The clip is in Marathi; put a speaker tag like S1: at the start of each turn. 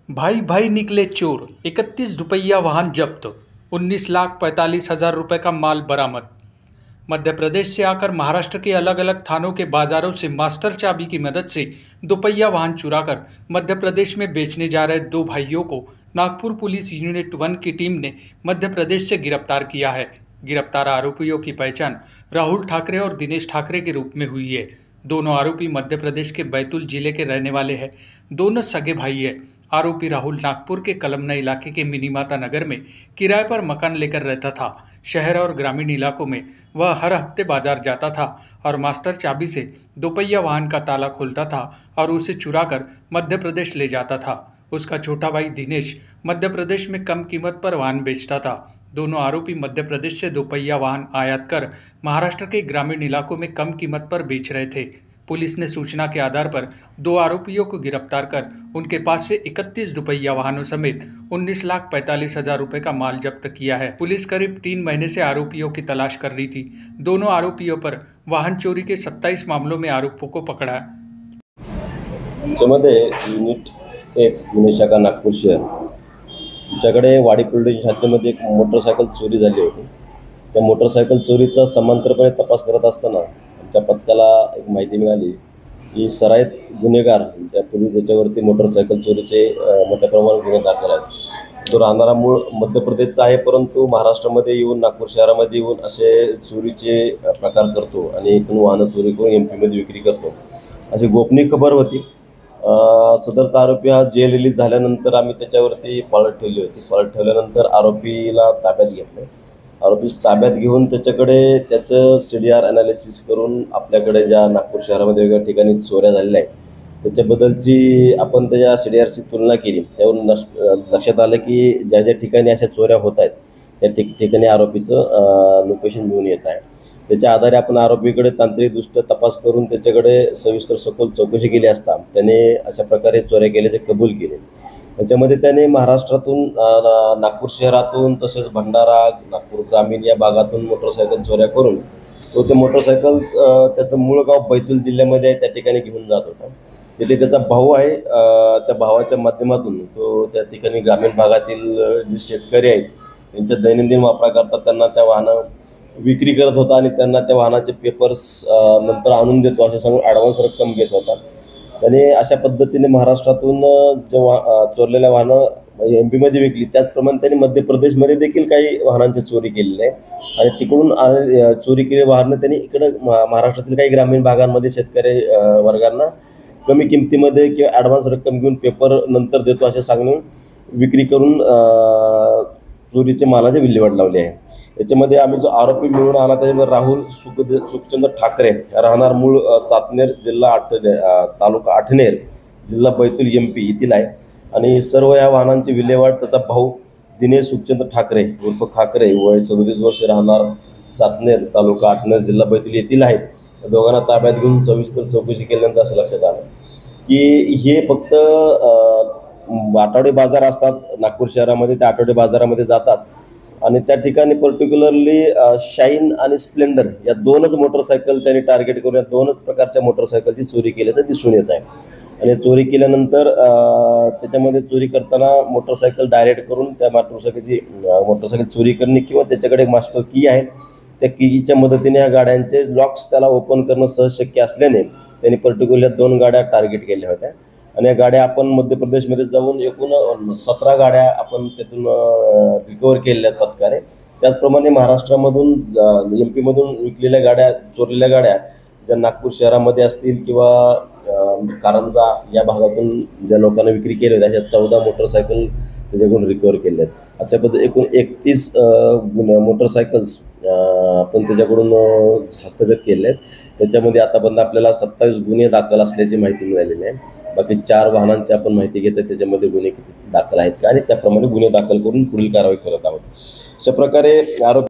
S1: भाई भाई निकले चोर, 31 दुपहिया वाहन जब्त, 19,45,000 रुपए का माल बरामद। मध्य प्रदेश से आकर महाराष्ट्र के अलग अलग थानों के बाजारों से मास्टर चाबी की मदद से दुपहिया वाहन चुराकर मध्य प्रदेश में बेचने जा रहे दो भाइयों को नागपुर पुलिस यूनिट 1 की टीम ने मध्य प्रदेश से गिरफ्तार किया है। गिरफ्तार आरोपियों की पहचान राहुल ठाकरे और दिनेश ठाकरे के रूप में हुई है। दोनों आरोपी मध्य प्रदेश के बैतूल जिले के रहने वाले हैं। दोनों सगे भाई हैं। आरोपी राहुल नागपुर के कलमना इलाके के मिनीमाता नगर में किराए पर मकान लेकर रहता था। शहर और ग्रामीण इलाकों में वह हर हफ्ते बाजार जाता था और मास्टर चाबी से दोपहिया वाहन का ताला खोलता था और उसे चुराकर मध्य प्रदेश ले जाता था। उसका छोटा भाई दिनेश मध्य प्रदेश में कम कीमत पर वाहन बेचता था। दोनों आरोपी मध्य प्रदेश से दोपहिया वाहन आयात कर महाराष्ट्र के ग्रामीण इलाकों में कम कीमत पर बेच रहे थे। पुलिस ने सूचना के आधार पर दो आरोपियों को गिरफ्तार कर उनके पास से 31 दुपहिया वाहनों समेत 19,45,000 रुपए का माल जब्त किया है। पुलिस करीब 3 महीने से आरोपियों की तलाश कर रही थी। दोनों आरोपियों पर वाहन चोरी के 27 मामलों में आरोपों को पकड़ा।
S2: त्याच्यामध्ये युनिट 1 गुन्हे शाखा नागपूर शहर आमच्याकडे वाडी पोलीस शाखेमध्ये एक मोटरसायकल चोरी झाली होती। त्या मोटरसायकल चोरीचा समांतरपणे तपास करत असताना आमच्या पथकाला एक माहिती मिळाली की सराईत गुन्हेगार त्यापूर्वी त्याच्यावरती मोटरसायकल चोरीचे मोठ्या प्रमाणात गुन्हे दाखल आहेत। तो राहणारा मूळ मध्य प्रदेशचा आहे, परंतु महाराष्ट्रामध्ये येऊन नागपूर शहरामध्ये येऊन असे चोरीचे प्रकार करतो आणि इथून वाहनं चोरी करून एमपीमध्ये विक्री करतो, अशी गोपनीय खबर होती। सदरचा आरोपी हा जेल रिलीज झाल्यानंतर आम्ही त्याच्यावरती पाळत ठेवली होती। पाळत ठेवल्यानंतर आरोपीला ताब्यात घेतलं। आरोपीस ताब्यात घेऊन त्याच्याकडे त्याचं CDR ॲनालिसिस करून आपल्याकडे ज्या नागपूर शहरामध्ये वेगवेगळ्या ठिकाणी चोऱ्या झालेल्या आहेत त्याच्याबद्दलची आपण त्याच्या CDRशी तुलना केली। त्यावरून लक्षात आलं की ज्या ज्या ठिकाणी अशा चोऱ्या होत आहेत त्या ठिकाणी आरोपीचं लोकेशन घेऊन येत आहे। त्याच्या आधारे आपण आरोपीकडे तांत्रिकदृष्ट्या तपास करून त्याच्याकडे सविस्तर सखोल चौकशी केली असता त्याने अशा प्रकारे चोऱ्या केल्याचे कबूल केले। त्याच्यामध्ये त्याने महाराष्ट्रातून नागपूर शहरातून तसेच भंडारा नागपूर ग्रामीण या भागातून मोटरसायकल चोऱ्या करून तो ते मोटरसायकल्स त्याचं मूळ गाव बैतूल जिल्ह्यामध्ये आहे त्या ठिकाणी घेऊन जात होता। तिथे त्याचा भाऊ आहे, त्या भावाच्या माध्यमातून तो त्या ठिकाणी ग्रामीण भागातील जे शेतकरी आहेत त्यांच्या दैनंदिन वापराकरता त्यांना त्या वाहनं विक्री करत होता आणि त्यांना त्या वाहनाचे पेपर्स नंतर आणून देतो असे सांगून ॲडव्हान्स रक्कम घेत होता। त्याने अशा पद्धतीने महाराष्ट्रातून जेव्हा चोरलेल्या वाहनं एमपीमध्ये विकली त्याचप्रमाणे त्यांनी मध्य प्रदेशमध्ये देखील काही वाहनांची चोरी केलेली आहे आणि तिकडून चोरी केलेली वाहनं त्यांनी इकडं महाराष्ट्रातील काही ग्रामीण भागांमध्ये शेतकरी वर्गांना कमी किमतीमध्ये किंवा ॲडव्हान्स रक्कम घेऊन पेपर नंतर देतो असे सांगून विक्री करून चोरीचे मालाची विल्हेवाट लावली आहे। याच्यामध्ये आम्ही जो आरोपी मिळून आला त्याच्यामध्ये राहुल सुखचंद्र ठाकरे राहणार मूळ सातनेर जिल्हा तालुका आठनेर जिल्हा बैतूल MP येथील आहे आणि सर्व या वाहनांची विल्हेवाट त्याचा भाऊ दिनेश सुखचंद्र ठाकरे उर्फ खाकरे वय 37 वर्ष राहणार सातनेर तालुका आठनेर जिल्हा बैतूल येथील आहे। या दोघांना ताब्यात घेऊन सविस्तर चौकशी केल्यानंतर असं लक्षात आलं की हे फक्त आठवडे बाजार असतात नागपूर शहरामध्ये, त्या आठवडे बाजारामध्ये जातात आणि त्या ठिकाणी पर्टिक्युलरली शाईन आणि स्प्लेंडर या दोनच मोटरसायकल त्यांनी टार्गेट करून या दोनच प्रकारच्या मोटरसायकलची चोरी केल्याचं दिसून येत आहे। आणि चोरी केल्यानंतर त्याच्यामध्ये चोरी करताना मोटरसायकल डायरेक्ट करून त्या मोटरसायकल चोरी करणे किंवा त्याच्याकडे मास्टर की आहे त्या कीच्या मदतीने या गाड्यांचे लॉक्स त्याला ओपन करणं सहज शक्य असल्याने त्यांनी पर्टिक्युलर 2 गाड्या टार्गेट केल्या होत्या आणि या गाड्या आपण मध्य प्रदेशमध्ये जाऊन एकूण 17 गाड्या आपण त्यातून रिकवर केलेल्या आहेत पथकाने। त्याचप्रमाणे महाराष्ट्रामधून MP मधून विकलेल्या गाड्या चोरलेल्या गाड्या ज्या नागपूर शहरामध्ये असतील किंवा कारंजा या भागातून ज्या लोकांना विक्री केली होती अशा 14 मोटरसायकल त्याच्याकडून रिकवर केले आहेत। अशा पद्धतीने एकूण 31 मोटरसायकल्स आपण त्याच्याकडून हस्तगत केले आहेत। त्याच्यामध्ये आतापर्यंत आपल्याला 27 गुन्हे दाखल असल्याची माहिती मिळालेली आहे। बाकी 4 वाहनांची आपण माहिती घेतो त्याच्यामध्ये गुन्हे किती दाखल आहेत का आणि त्याप्रमाणे गुन्हे दाखल करून पुढील कारवाई करत आहोत। अशा प्रकारे आरोप